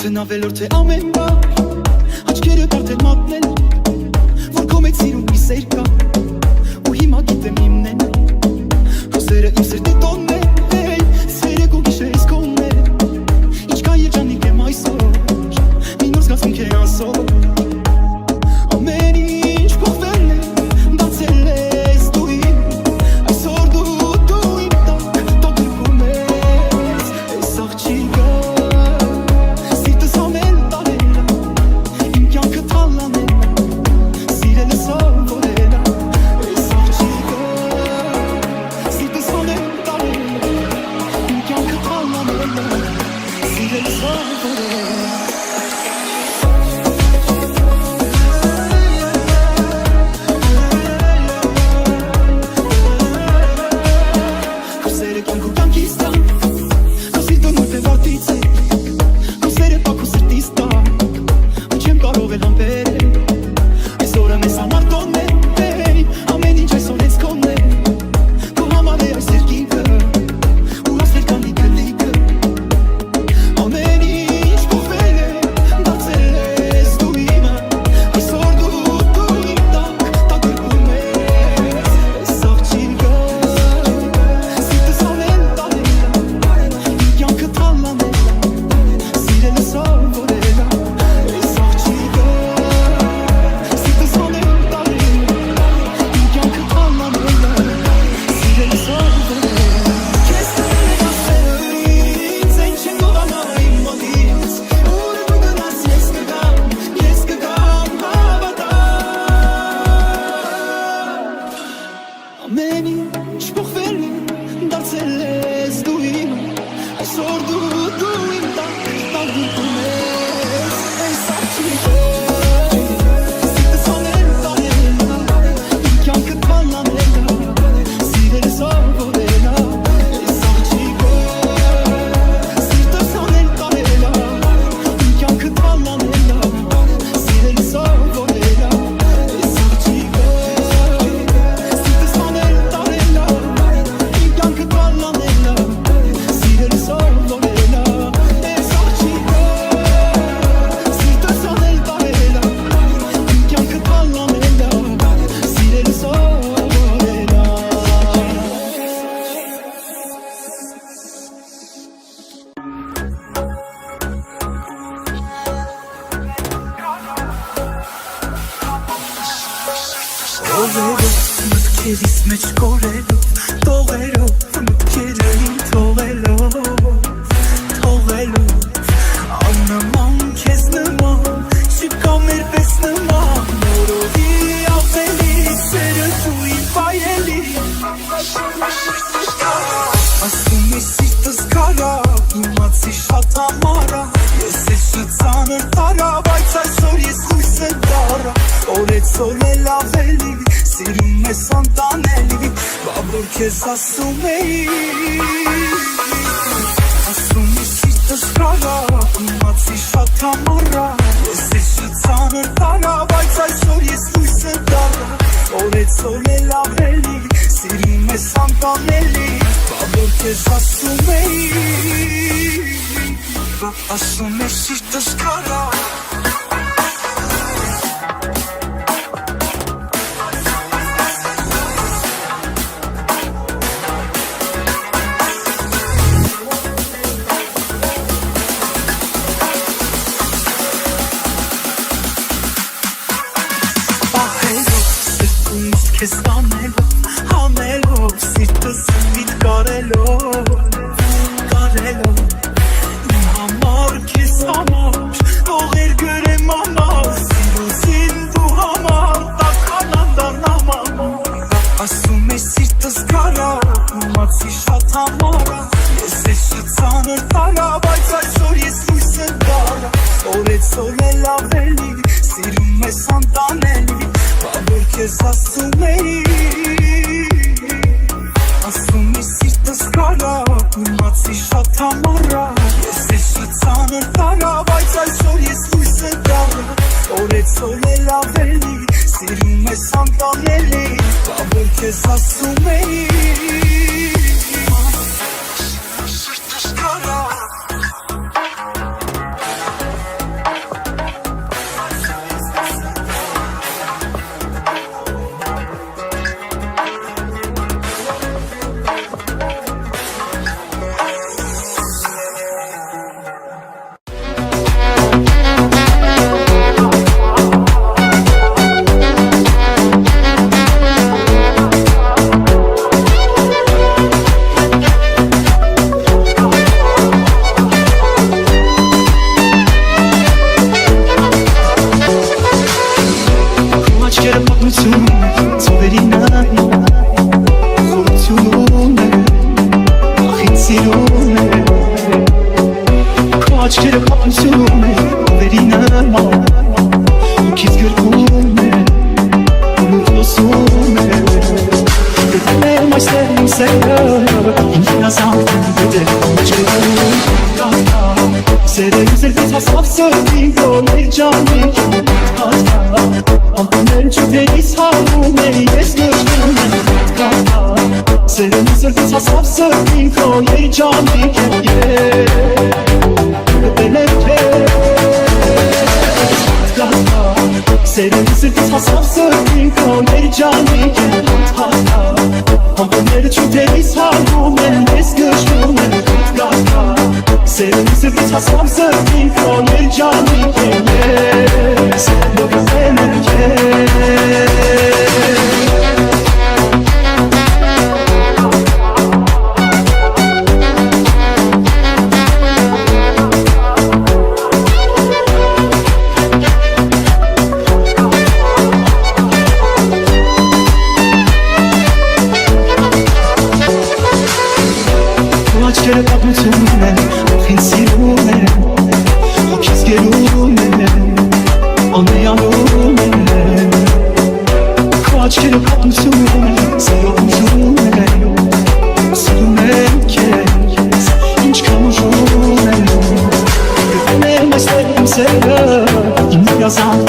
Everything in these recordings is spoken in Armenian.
Արդեն ավելորդ է ամեն բար Աչքերդ արդեն մատնել Որ քո մեջ սիրում մի սեր կա Ու հիմա գիտեմ իմն են Հոսերը իմ սրտի տոնն է Սերեք ու գիշերս կոնն է Ինչքան երջանիկ եմ այսօր Մի նոր զգացմունք է անսոր Ամեն ինչ փոխվել է Դարձել ես դու իմ Այսօր դու իմ տակ Տակրվում ես Այս աղջիկը Սիրտս ամեն տարել Իմ կյանքը թալանել Սիրել ես ավորել Այս աղջիկը Սիրտս ամեն տարել Իմ կյանքը թալանել Սիրել ես ավորել Մտքերիս մեջ կորելով, տողելով, մտքերին թողելով, աննման քեզ նման, չկա մեր պես նման, նորովի ավելի սերը դու իմ վայելի, ասում ես սիրտս կարա, իմացի շատ ամարա, ես ես շծանր տարա, բայց այսօր ես հույս եմ տարա, օրեցօր էլ ավելի, Սիրում ես անտանելի, բաբոր քեզ ասում էի Ասում ես սիրտս կարա, իմացի շատ ամարա Ես ես շծանր տարա, բայց այսօր ես հույս եմ տարա Օրեցօր էլ ավելի, սիրում ես անտանելի Բաբոր քեզ ասում էի Ասում ես սիրտս կարա Քեզ հանելով, սիրտս միտ կարելով Իմ համար, քեզ համար, ողեր գրեմ ամար Սիրուզին դու համար, տականան դարնամ ամար Ասում ես սիրտս կարա, իմացի շատ համարա Ես ես շծանր տարա, բայց այսօր ես հույս եմ տարա Օրեցօր էլ ավելի, սիրում ես անտանելի Բաբոր քեզ ասում էի Ասում ես սիրտս կարա, իմացի շատ համարա Ես ես շծանր տարա, բայց այսօր ես հույս եմ տարա Օրեցօր էլ ավելի, սիրում ես անտանելի Բաբոր քեզ ասում էի Սիրտս կարա im sերը ինքնազանգ դեր Սերել զրկից հասավ սրտին կոներ ջանիկ Անտուներ չուտերիս հարում է ես գժնում Սերել զրկից հասավ սրտին կոներ ջանիկ Կտել եմ քեզ Սերել զրկից հասավ սրտին կոներ ջանիկ Անտուներ չուտերիս հարում է ես գժնում Սերել զրկից հասավ սրտին կոներ ջանիկ ես Լոքսել եմ Աչքերը պատմություն են, ովին սիրում են Ովքից գերում են, անեանում են Քո աչքերը պատմություն են, սերով ուզում են Սիրում են քեզ, ինչքան ուժում են Գտել եմ այստեղ իմ սերը, իմ հյազանք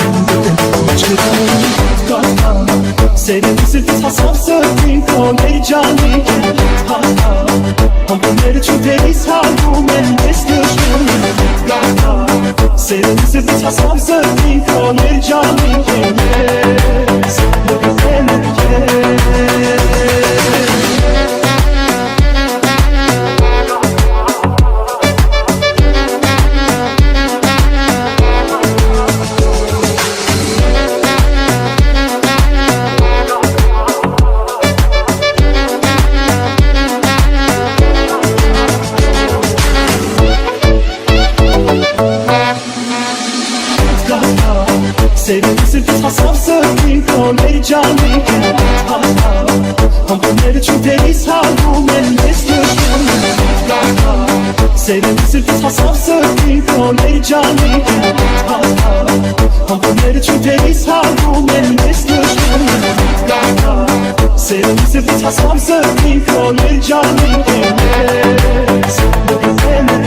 Սերել սրտից հասավ սրտին կոներ ջանիկ Անտուները չուտերիս հարում են ես գժնում Սերել սրտից հասավ սրտին կոներ ջանիկ ես Լոքսել եմ Սերել սրտից հասավ սրտին կոներ ջանիկ Անտուները չուտերիս հարում են ես գժնում Սերել սրտից հասավ սրտին կոներ ջանիկ Անտուները չուտերիս հարում են ես գժնում Սերել սրտից հասավ սրտին կոներ ջանիկ ես Լոքսել եմ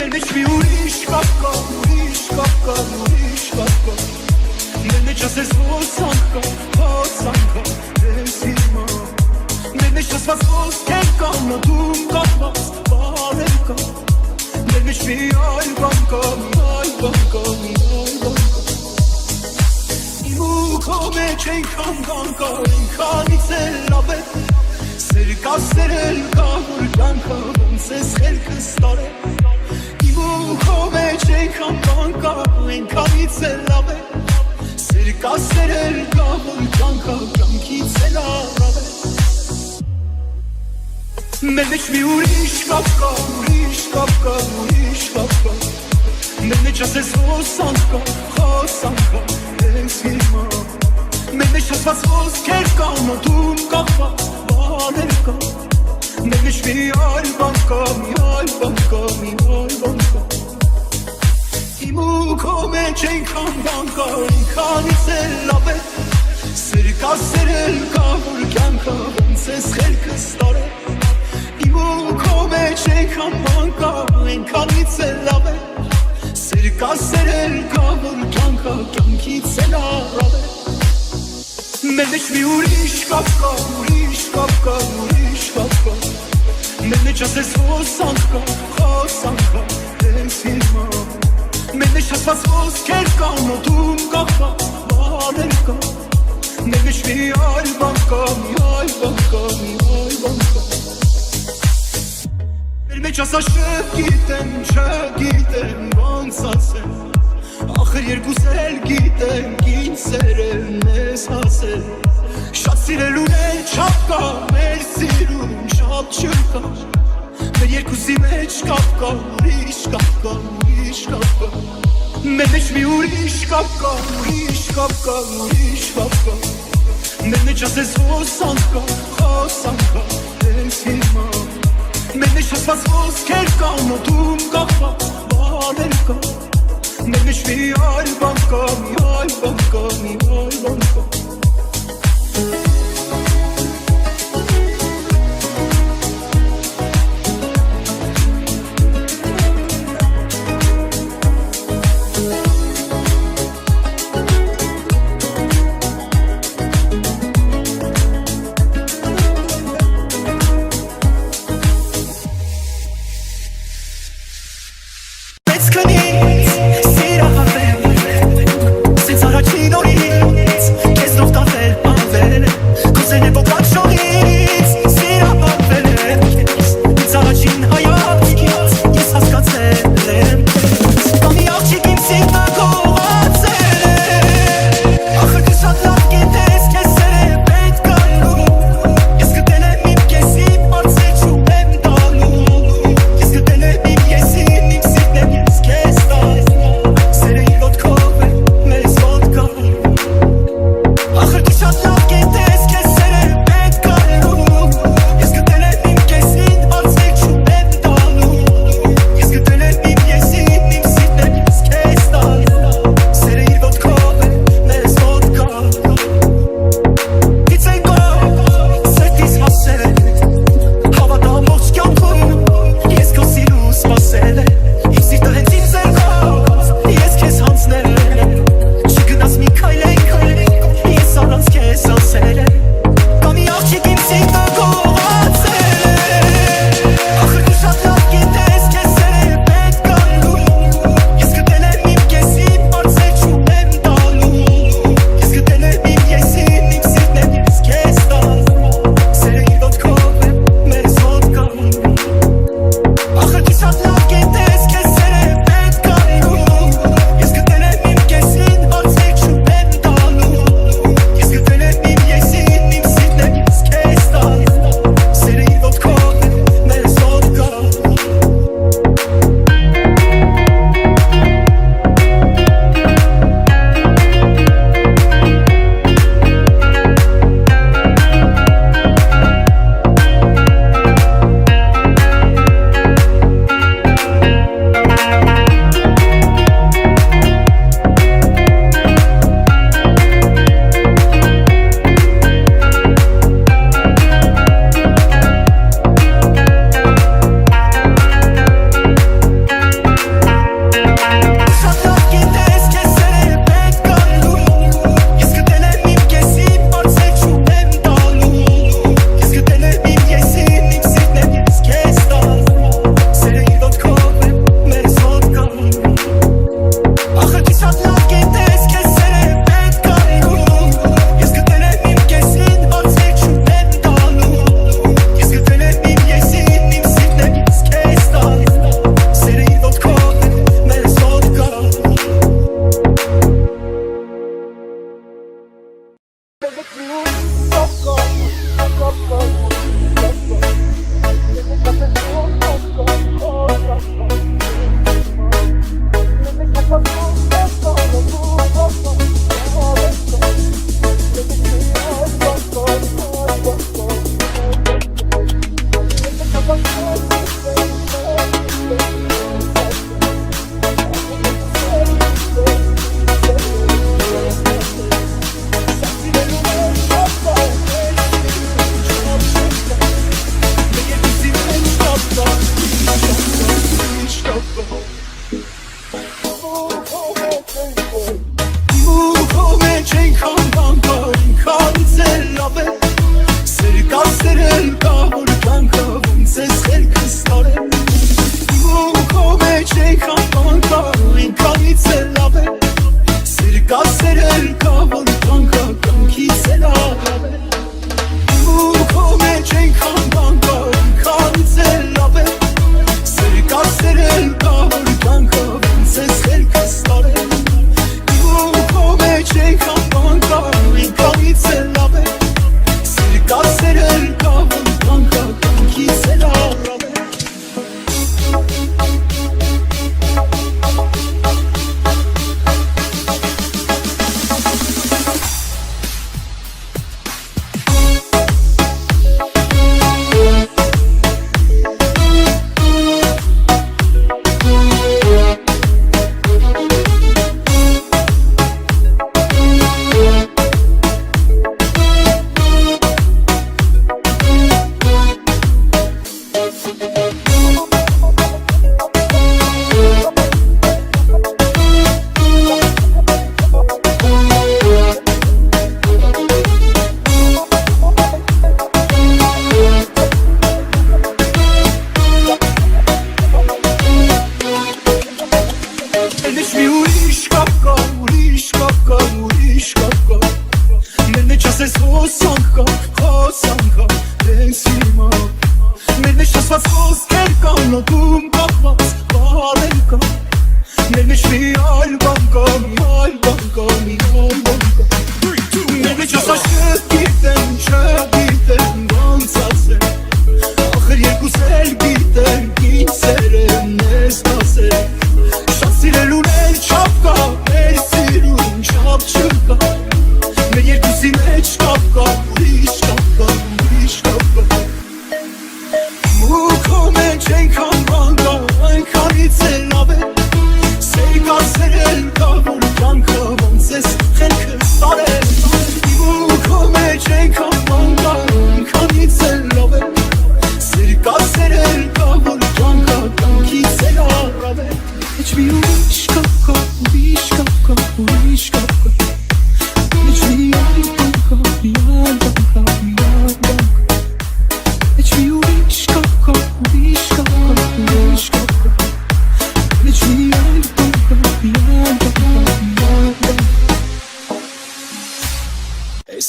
Մեր մեջ մի ուրիշ կապ կա, ուրիշ կապ կա, ուրիշ կապ կա Մեր մեջ ասես հոսանք կա, ես հիմա Մեր մեջ ասված ոսկեր կա, նոդում կապված բարեր կա Մեր մեջ մի այլ բան կա, մի այլ բան կա, մի այլ բան կա Իմ ու քո մեջ այնքան կան կա, այնքանից էլ լավ է Սեր կա, սերել կա, որ կյանքը ոնց ես խելքս տարել Քո մեջ այնքան բան կա, այնքանից էլ լավ է Սեր կա, սերել կա, որ կյանքը կյանքից էլ առավ է Մեր մեջ մի ուրիշ կապ կա, ուրիշ կապ կա, ուրիշ կապ կա Մեր մեջ ասես հոսանք կա, ես հիմա Մեր մեջ ասված ոսկեր կա, նոդում կապված բարեր կա Մեր մեջ մի այլ բան կա, մի այլ բան կա, մի այլ բան կա Իմ ու քո մեջ այնքան բան կա, այնքանից էլ լավ է Սեր կա, սերել կա, որ կյանքը ոնց ես խելքս տարել Իմ ու քո մեջ այնքան բան կա, այնքանից էլ լավ է Սեր կա, սերել կա, որ կյանքը կյանքից էլ առավ է Մեր մեջ մի ուրիշ կապ կա, ուրիշ կապ կա, ուրիշ կապ կա Մեր մեջ ասես հոսանք կա, ես հիմա Մեր մեջ ասված ոսկեր կա, նոդում կապված բարեր կա Մեր մեջ մի այլ բան կա, մի այլ բան կա, մի այլ բան կա Մեր մեջ ասա չգիտեմ, ոնց ասեմ Ախր երկուս էլ գիտենք, ինչ սերելն ես հասել Շատ սիրելուն էլ չապ կա, մեր սիրուն շատ չկա Մեր երկուսի մեջ կապ կա, ուրիշ կապ կա, ուրիշ կապ կա Մեր մեջ մի ուրիշ կապ կա, ուրիշ կապ կա, ուրիշ կապ կա Մեր մեջ ասես հոսանք կա, ես հիմա Մեր մեջ հսված ոսկեր կան, օդում կախված բաներ կան Մեր մեջ մի այլ բան կա, մի այլ բան կա, մի այլ բան կա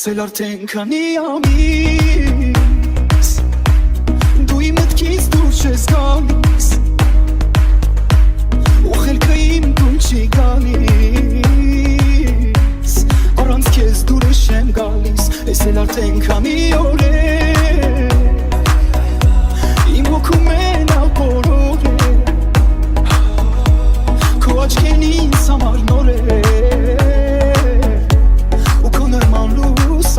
Սել արդեն քանի ամիս Դու իմ մտքից դուրս ես գալիս Ու խելքը իմ դու չի գալիս Առանց քեզ դուրս եմ գալիս Սել արդեն քանի օր է Իմ հոգում են ապորոր է Քո աչքեն ինձ համար նոր է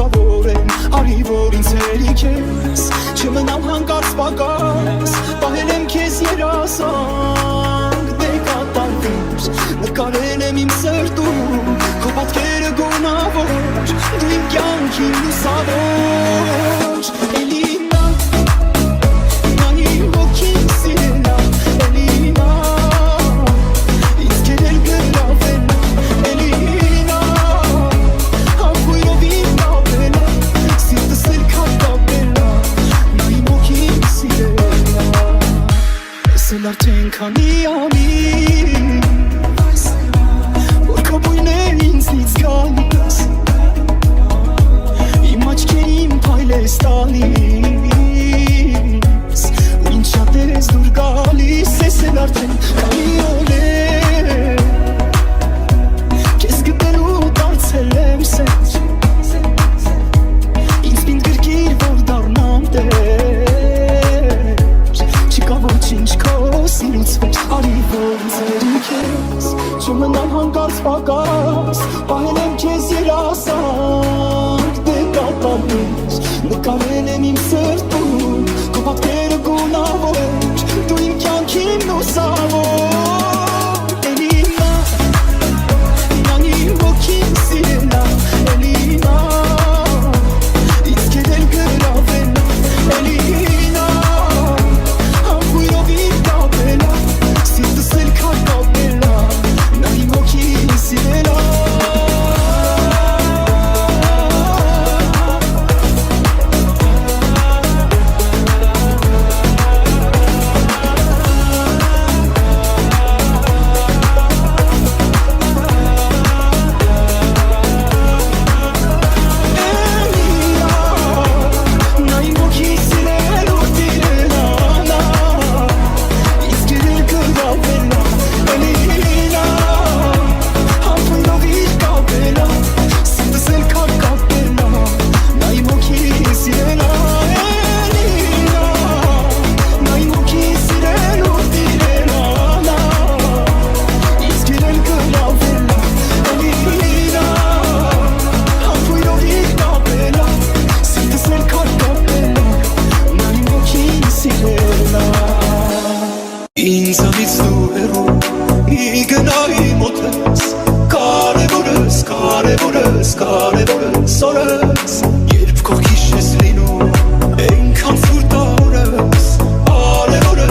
Արի որ ինձ հերիք ես Չմնամ հանկարծ պակաս Պահել եմ քեզ երազանք Դե կատարվիր Նկարել եմ իմ սրտում Քո պատկերը գոնավոր Դու իմ կյանքի լուսավոր Էլի նա իմ հոգին սիրելա Էլի նա ինձ կերել գրավել Էլի նա Հապույրով իմ կապելա Սել արդեն քանի ամիս Որ քո բույներ ինձնից գալիս Իմ աչքերին փայլ ես տալիս Ու ինչ շատ ես դուր գալիս Սել արդեն քանի օր է Քեզ գտելու դարձել եմ սեջ Ինձ պինդ գրկիր որ դառնամ տեր Չկա ոչինչ քո սիրուց վեր Արի որ ինձ հերիք ես Չմնամ հանկարծ պակաս Պահել եմ քեզ երազանք Դե կատարվիր Նկարել եմ իմ սրտում Քո պատկերը գունավոր Դու իմ կյանքին լուսավոր Էլի նա իմ հոգին սիրելա Էլի նա ինձ կերել գրավել Էլի նա Հապույրով իմ կապելա Սիրտս էլ քար կապելա Նա իմ հոգին սիրելա Ինձանից դու հեռու մի գնայի մոտես Կարևորս, կարևորս, կարևորս օրս Երբ կողքիշ ես լինում, այնքան սուրտ օրս Արևորս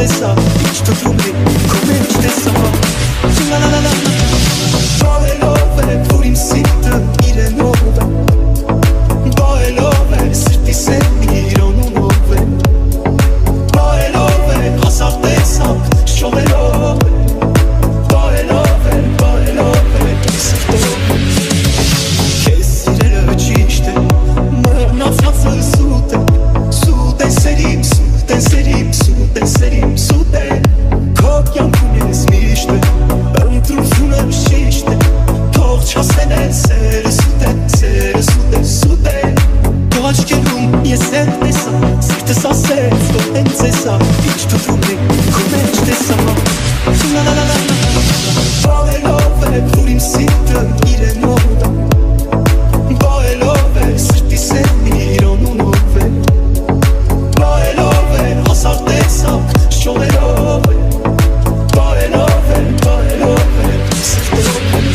տեսա Ինչ թվում է քո մեջ տեսա La la la la Բարելով է որ իմ սիրտը իրենով է Բարելով է սրտիս է իրոնունով է Բարելով է հազար տեսակ շողելով է Բարելով է սրտով Քեզ սիրելը ճիշտ է մռնացածը սուտ է Սուտ է սերիմ, սուտ է սերիմ, սուտ է սերիմ, սուտ է Քո կյանքում ես միշտ է Ընտրությունը շիշտ է Թող չասեն է սերը սուտ է, սերը սուտ է, սուտ է Քո աչքերում ես էլ տեսա Սիրտս ասեց թող հենց էսա Ինչ թվում է քո մեջ տեսա La la la la Բարելով է որ իմ սիրտը իրենով է Բարելով է սրտիս է իրոնունով է Բարելով է հազար տեսակ շողերով է Բարելով է սրտով է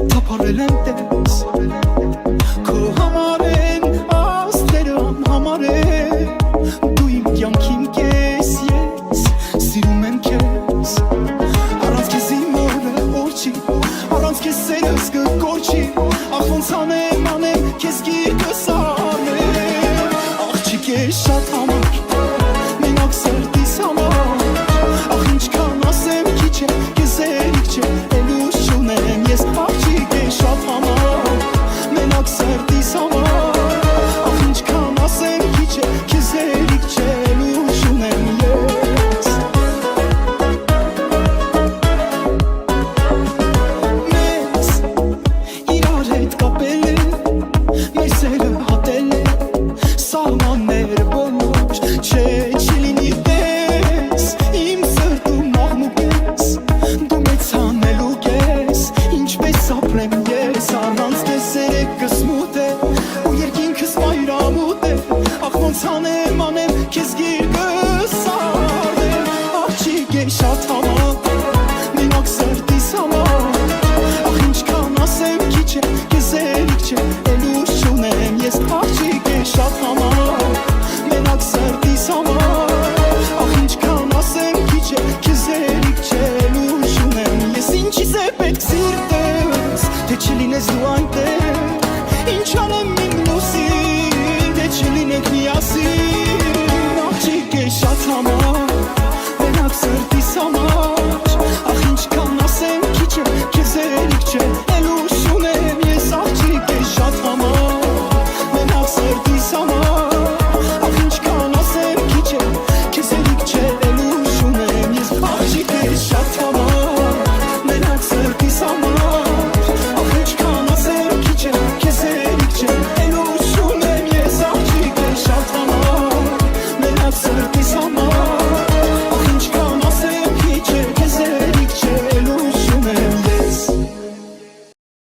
Topar elentes Ko hamar